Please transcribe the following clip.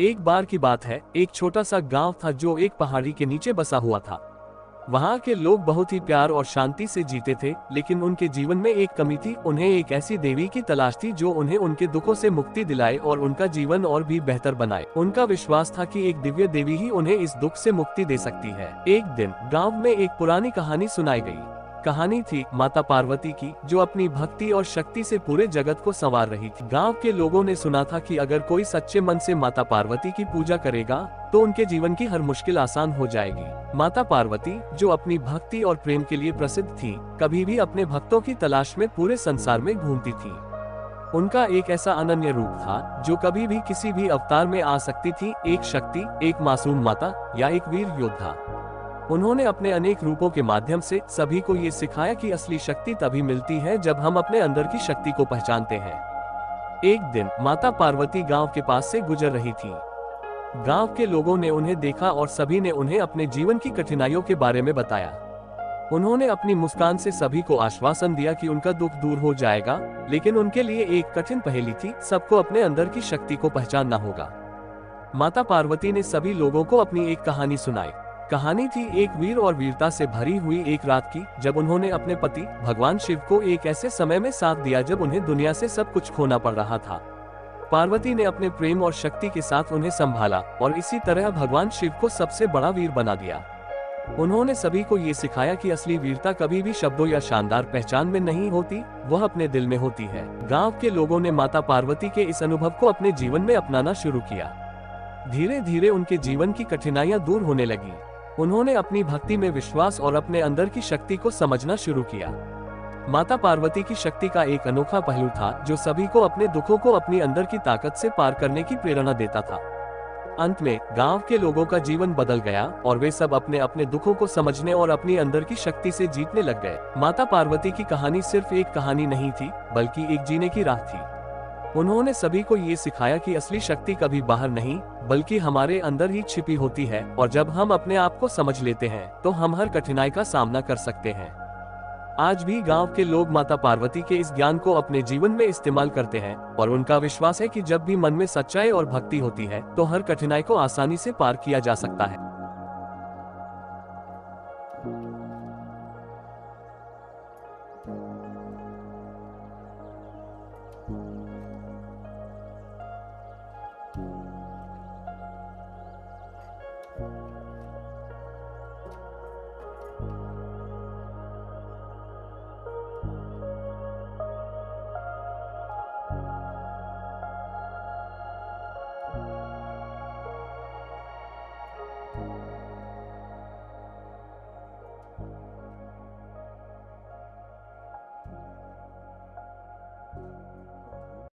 एक बार की बात है, एक छोटा सा गांव था जो एक पहाड़ी के नीचे बसा हुआ था। वहां के लोग बहुत ही प्यार और शांति से जीते थे, लेकिन उनके जीवन में एक कमी थी। उन्हें एक ऐसी देवी की तलाश थी जो उन्हें उनके दुखों से मुक्ति दिलाए और उनका जीवन और भी बेहतर बनाए। उनका विश्वास था कि एक दिव्य देवी ही उन्हें इस दुख से मुक्ति दे सकती है। एक दिन गांव में एक पुरानी कहानी सुनाई गई। कहानी थी माता पार्वती की, जो अपनी भक्ति और शक्ति से पूरे जगत को संवार रही थी। गांव के लोगों ने सुना था कि अगर कोई सच्चे मन से माता पार्वती की पूजा करेगा तो उनके जीवन की हर मुश्किल आसान हो जाएगी। माता पार्वती, जो अपनी भक्ति और प्रेम के लिए प्रसिद्ध थी, कभी भी अपने भक्तों की तलाश में पूरे संसार में घूमती थी। उनका एक ऐसा अनन्य रूप था जो कभी भी किसी भी अवतार में आ सकती थी, एक शक्ति, एक मासूम माता या एक वीर योद्धा। उन्होंने अपने अनेक रूपों के माध्यम से सभी को ये सिखाया कि असली शक्ति तभी मिलती है जब हम अपने अंदर की शक्ति को पहचानते हैं। एक दिन माता पार्वती गांव के पास से गुजर रही थी। गांव के लोगों ने उन्हें देखा और सभी ने उन्हें अपने जीवन की कठिनाइयों के बारे में बताया। उन्होंने अपनी मुस्कान से सभी को आश्वासन दिया कि उनका दुख दूर हो जाएगा, लेकिन उनके लिए एक कठिन पहेली थी, सबको अपने अंदर की शक्ति को पहचानना होगा। माता पार्वती ने सभी लोगों को अपनी एक कहानी सुनाई। कहानी थी एक वीर और वीरता से भरी हुई एक रात की, जब उन्होंने अपने पति भगवान शिव को एक ऐसे समय में साथ दिया जब उन्हें दुनिया से सब कुछ खोना पड़ रहा था। पार्वती ने अपने प्रेम और शक्ति के साथ उन्हें संभाला और इसी तरह भगवान शिव को सबसे बड़ा वीर बना दिया। उन्होंने सभी को ये सिखाया कि असली वीरता कभी भी शब्दों या शानदार पहचान में नहीं होती, वह अपने दिल में होती है। गांव के लोगों ने माता पार्वती के इस अनुभव को अपने जीवन में अपनाना शुरू किया। धीरे धीरे उनके जीवन की कठिनाइयां दूर होने लगी। उन्होंने अपनी भक्ति में विश्वास और अपने अंदर की शक्ति को समझना शुरू किया। माता पार्वती की शक्ति का एक अनोखा पहलू था जो सभी को अपने दुखों को अपनी अंदर की ताकत से पार करने की प्रेरणा देता था। अंत में गांव के लोगों का जीवन बदल गया और वे सब अपने अपने दुखों को समझने और अपनी अंदर की शक्ति से जीतने लग गए। माता पार्वती की कहानी सिर्फ एक कहानी नहीं थी, बल्कि एक जीने की राह थी। उन्होंने सभी को ये सिखाया कि असली शक्ति कभी बाहर नहीं, बल्कि हमारे अंदर ही छिपी होती है, और जब हम अपने आप को समझ लेते हैं तो हम हर कठिनाई का सामना कर सकते हैं। आज भी गांव के लोग माता पार्वती के इस ज्ञान को अपने जीवन में इस्तेमाल करते हैं और उनका विश्वास है कि जब भी मन में सच्चाई और भक्ति होती है तो हर कठिनाई को आसानी से पार किया जा सकता है।